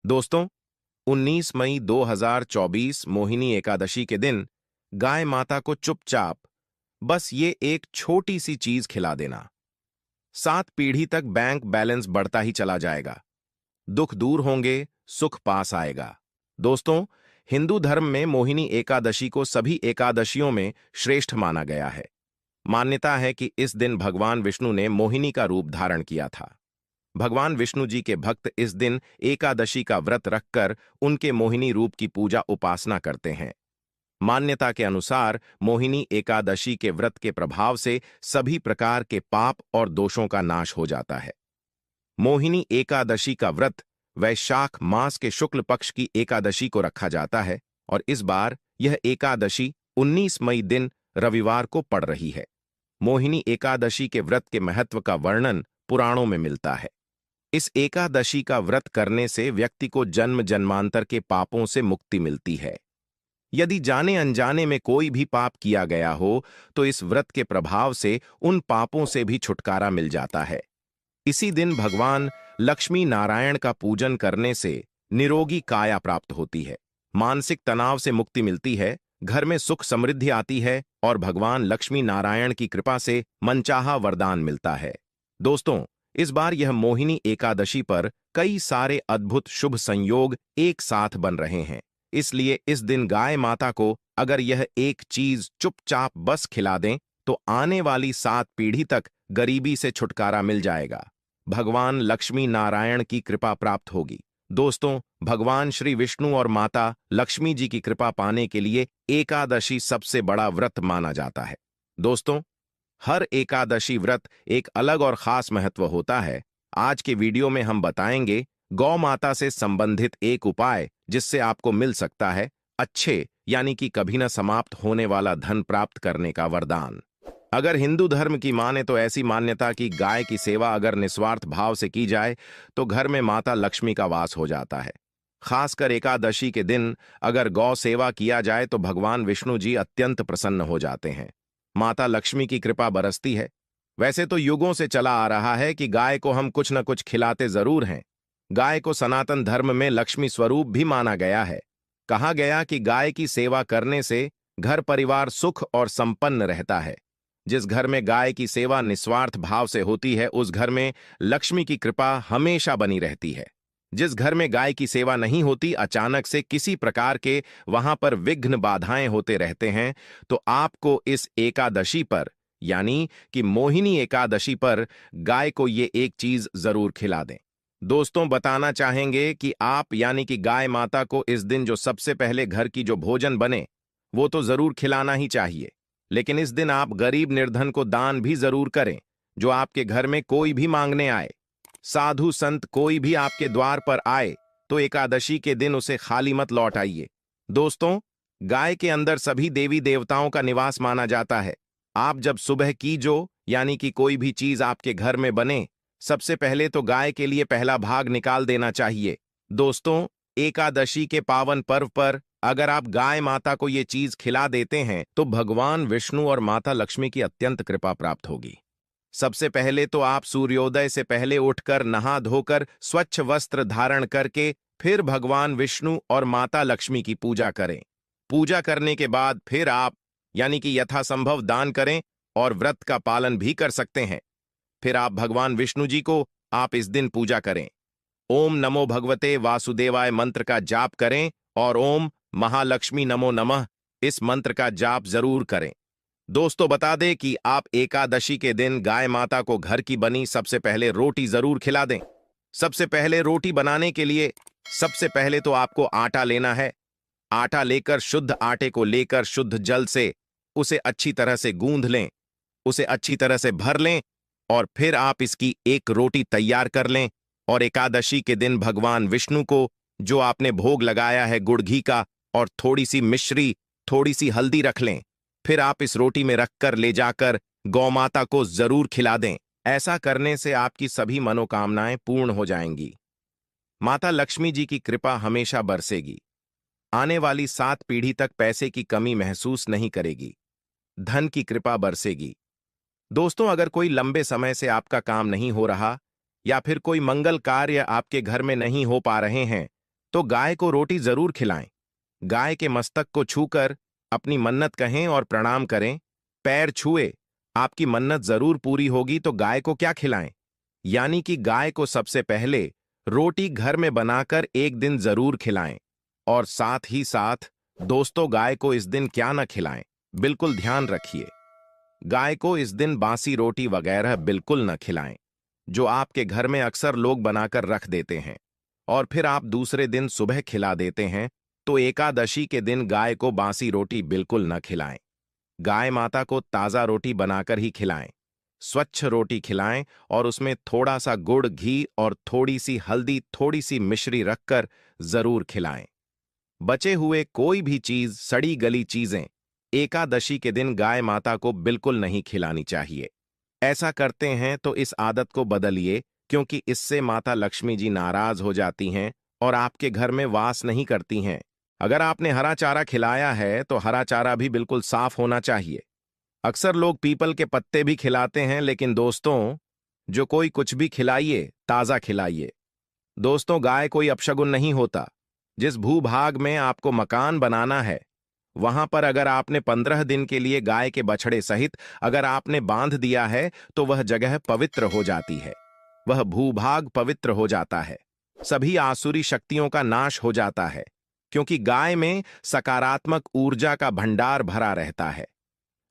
दोस्तों, 19 मई 2024 मोहिनी एकादशी के दिन गाय माता को चुपचाप बस ये एक छोटी सी चीज खिला देना। 7 पीढ़ी तक बैंक बैलेंस बढ़ता ही चला जाएगा, दुख दूर होंगे, सुख पास आएगा। दोस्तों, हिंदू धर्म में मोहिनी एकादशी को सभी एकादशियों में श्रेष्ठ माना गया है। मान्यता है कि इस दिन भगवान विष्णु ने मोहिनी का रूप धारण किया था। भगवान विष्णु जी के भक्त इस दिन एकादशी का व्रत रखकर उनके मोहिनी रूप की पूजा उपासना करते हैं। मान्यता के अनुसार मोहिनी एकादशी के व्रत के प्रभाव से सभी प्रकार के पाप और दोषों का नाश हो जाता है। मोहिनी एकादशी का व्रत वैशाख मास के शुक्ल पक्ष की एकादशी को रखा जाता है और इस बार यह एकादशी 19 मई दिन रविवार को पड़ रही है। मोहिनी एकादशी के व्रत के महत्व का वर्णन पुराणों में मिलता है। इस एकादशी का व्रत करने से व्यक्ति को जन्म जन्मांतर के पापों से मुक्ति मिलती है। यदि जाने अनजाने में कोई भी पाप किया गया हो तो इस व्रत के प्रभाव से उन पापों से भी छुटकारा मिल जाता है। इसी दिन भगवान लक्ष्मी नारायण का पूजन करने से निरोगी काया प्राप्त होती है, मानसिक तनाव से मुक्ति मिलती है, घर में सुख समृद्धि आती है और भगवान लक्ष्मी नारायण की कृपा से मनचाहा वरदान मिलता है। दोस्तों, इस बार यह मोहिनी एकादशी पर कई सारे अद्भुत शुभ संयोग एक साथ बन रहे हैं। इसलिए इस दिन गाय माता को अगर यह एक चीज चुपचाप बस खिला दें तो आने वाली 7 पीढ़ी तक गरीबी से छुटकारा मिल जाएगा। भगवान लक्ष्मी नारायण की कृपा प्राप्त होगी। दोस्तों, भगवान श्री विष्णु और माता लक्ष्मी जी की कृपा पाने के लिए एकादशी सबसे बड़ा व्रत माना जाता है। दोस्तों, हर एकादशी व्रत एक अलग और खास महत्व होता है। आज के वीडियो में हम बताएंगे गौ माता से संबंधित एक उपाय जिससे आपको मिल सकता है अच्छे यानी कि कभी न समाप्त होने वाला धन प्राप्त करने का वरदान। अगर हिंदू धर्म की माने तो ऐसी मान्यता कि गाय की सेवा अगर निस्वार्थ भाव से की जाए तो घर में माता लक्ष्मी का वास हो जाता है। खासकर एकादशी के दिन अगर गौ सेवा किया जाए तो भगवान विष्णु जी अत्यंत प्रसन्न हो जाते हैं, माता लक्ष्मी की कृपा बरसती है। वैसे तो युगों से चला आ रहा है कि गाय को हम कुछ न कुछ खिलाते जरूर हैं। गाय को सनातन धर्म में लक्ष्मी स्वरूप भी माना गया है। कहा गया कि गाय की सेवा करने से घर परिवार सुख और संपन्न रहता है। जिस घर में गाय की सेवा निस्वार्थ भाव से होती है उस घर में लक्ष्मी की कृपा हमेशा बनी रहती है। जिस घर में गाय की सेवा नहीं होती, अचानक से किसी प्रकार के वहां पर विघ्न बाधाएं होते रहते हैं। तो आपको इस एकादशी पर यानी कि मोहिनी एकादशी पर गाय को ये एक चीज जरूर खिला दें। दोस्तों, बताना चाहेंगे कि आप यानी कि गाय माता को इस दिन जो सबसे पहले घर की जो भोजन बने वो तो जरूर खिलाना ही चाहिए, लेकिन इस दिन आप गरीब निर्धन को दान भी जरूर करें। जो आपके घर में कोई भी मांगने आए, साधु संत कोई भी आपके द्वार पर आए तो एकादशी के दिन उसे खाली मत लौट आइए। दोस्तों, गाय के अंदर सभी देवी देवताओं का निवास माना जाता है। आप जब सुबह की जो यानी कि कोई भी चीज आपके घर में बने, सबसे पहले तो गाय के लिए पहला भाग निकाल देना चाहिए। दोस्तों, एकादशी के पावन पर्व पर अगर आप गाय माता को ये चीज खिला देते हैं तो भगवान विष्णु और माता लक्ष्मी की अत्यंत कृपा प्राप्त होगी। सबसे पहले तो आप सूर्योदय से पहले उठकर नहा धोकर स्वच्छ वस्त्र धारण करके फिर भगवान विष्णु और माता लक्ष्मी की पूजा करें। पूजा करने के बाद फिर आप यानी कि यथासंभव दान करें और व्रत का पालन भी कर सकते हैं। फिर आप भगवान विष्णु जी को आप इस दिन पूजा करें। ओम नमो भगवते वासुदेवाय मंत्र का जाप करें और ओम महालक्ष्मी नमो नमः इस मंत्र का जाप जरूर करें। दोस्तों, बता दें कि आप एकादशी के दिन गाय माता को घर की बनी सबसे पहले रोटी जरूर खिला दें। सबसे पहले रोटी बनाने के लिए सबसे पहले तो आपको आटा लेना है। आटा लेकर शुद्ध आटे को लेकर शुद्ध जल से उसे अच्छी तरह से गूंध लें, उसे अच्छी तरह से भर लें और फिर आप इसकी एक रोटी तैयार कर लें और एकादशी के दिन भगवान विष्णु को जो आपने भोग लगाया है गुड़ घी का और थोड़ी सी मिश्री, थोड़ी सी हल्दी रख लें। फिर आप इस रोटी में रखकर ले जाकर गौ माता को जरूर खिला दें। ऐसा करने से आपकी सभी मनोकामनाएं पूर्ण हो जाएंगी। माता लक्ष्मी जी की कृपा हमेशा बरसेगी। आने वाली 7 पीढ़ी तक पैसे की कमी महसूस नहीं करेगी। धन की कृपा बरसेगी। दोस्तों, अगर कोई लंबे समय से आपका काम नहीं हो रहा या फिर कोई मंगल कार्य आपके घर में नहीं हो पा रहे हैं तो गाय को रोटी जरूर खिलाएं। गाय के मस्तक को छूकर अपनी मन्नत कहें और प्रणाम करें। पैर छुए, आपकी मन्नत जरूर पूरी होगी, तो गाय को क्या खिलाएं? यानी कि गाय को सबसे पहले रोटी घर में बनाकर एक दिन जरूर खिलाएं। और साथ ही साथ दोस्तों, गाय को इस दिन क्या न खिलाएं, बिल्कुल ध्यान रखिए। गाय को इस दिन बासी रोटी वगैरह बिल्कुल न खिलाएं, जो आपके घर में अक्सर लोग बनाकर रख देते हैं और फिर आप दूसरे दिन सुबह खिला देते हैं। तो एकादशी के दिन गाय को बासी रोटी बिल्कुल न खिलाएं। गाय माता को ताजा रोटी बनाकर ही खिलाएं। स्वच्छ रोटी खिलाएं और उसमें थोड़ा सा गुड़, घी और थोड़ी सी हल्दी, थोड़ी सी मिश्री रखकर जरूर खिलाएं। बचे हुए कोई भी चीज, सड़ी गली चीजें एकादशी के दिन गाय माता को बिल्कुल नहीं खिलानी चाहिए। ऐसा करते हैं तो इस आदत को बदलिए, क्योंकि इससे माता लक्ष्मी जी नाराज हो जाती हैं और आपके घर में वास नहीं करती हैं। अगर आपने हरा चारा खिलाया है तो हरा चारा भी बिल्कुल साफ होना चाहिए। अक्सर लोग पीपल के पत्ते भी खिलाते हैं, लेकिन दोस्तों, जो कोई कुछ भी खिलाइए, ताजा खिलाइए। दोस्तों, गाय कोई अपशगुन नहीं होता। जिस भूभाग में आपको मकान बनाना है, वहां पर अगर आपने 15 दिन के लिए गाय के बछड़े सहित अगर आपने बांध दिया है, तो वह जगह पवित्र हो जाती है। वह भूभाग पवित्र हो जाता है। सभी आसुरी शक्तियों का नाश हो जाता है, क्योंकि गाय में सकारात्मक ऊर्जा का भंडार भरा रहता है।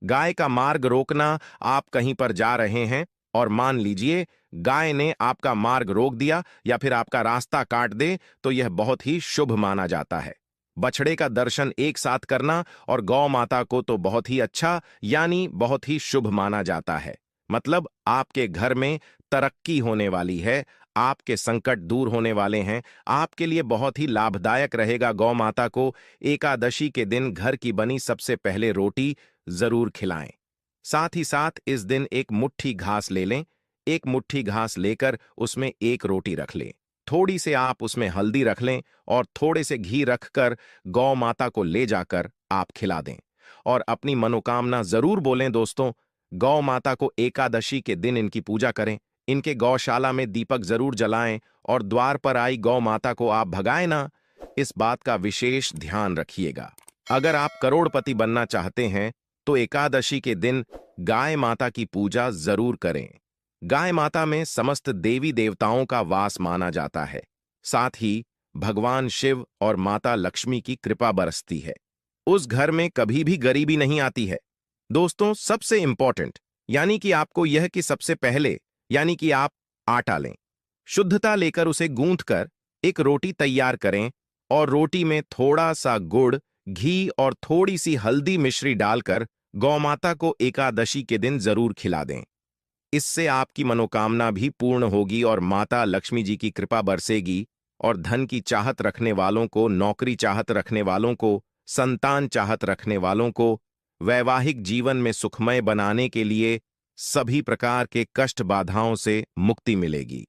गाय का मार्ग रोकना, आप कहीं पर जा रहे हैं और मान लीजिए गाय ने आपका मार्ग रोक दिया या फिर आपका रास्ता काट दे, तो यह बहुत ही शुभ माना जाता है। बछड़े का दर्शन एक साथ करना और गौ माता को तो बहुत ही अच्छा, यानी बहुत ही शुभ माना जाता है। मतलब आपके घर में तरक्की होने वाली है, आपके संकट दूर होने वाले हैं। आपके लिए बहुत ही लाभदायक रहेगा गौ माता को एकादशी के दिन घर की बनी सबसे पहले रोटी जरूर खिलाएं। साथ ही साथ इस दिन एक मुट्ठी घास ले लें। एक मुट्ठी घास लेकर उसमें एक रोटी रख लें। थोड़ी से आप उसमें हल्दी रख लें और थोड़े से घी रखकर गौ माता को ले जाकर आप खिला दें और अपनी मनोकामना जरूर बोलें। दोस्तों, गौ माता को एकादशी के दिन इनकी पूजा करें। इनके गौशाला में दीपक जरूर जलाएं और द्वार पर आई गौ माता को आप भगाएं ना। इस बात का विशेष ध्यान रखिएगा। अगर आप करोड़पति बनना चाहते हैं तो एकादशी के दिन गाय माता की पूजा जरूर करें। गाय माता में समस्त देवी देवताओं का वास माना जाता है। साथ ही भगवान शिव और माता लक्ष्मी की कृपा बरसती है। उस घर में कभी भी गरीबी नहीं आती है। दोस्तों, सबसे इंपॉर्टेंट यानी कि आपको यह कि सबसे पहले यानी कि आप आटा लें, शुद्धता लेकर उसे गूंथकर एक रोटी तैयार करें और रोटी में थोड़ा सा गुड़, घी और थोड़ी सी हल्दी मिश्री डालकर गौमाता को एकादशी के दिन जरूर खिला दें। इससे आपकी मनोकामना भी पूर्ण होगी और माता लक्ष्मी जी की कृपा बरसेगी और धन की चाहत रखने वालों को, नौकरी चाहत रखने वालों को, संतान चाहत रखने वालों को वैवाहिक जीवन में सुखमय बनाने के लिए सभी प्रकार के कष्ट बाधाओं से मुक्ति मिलेगी।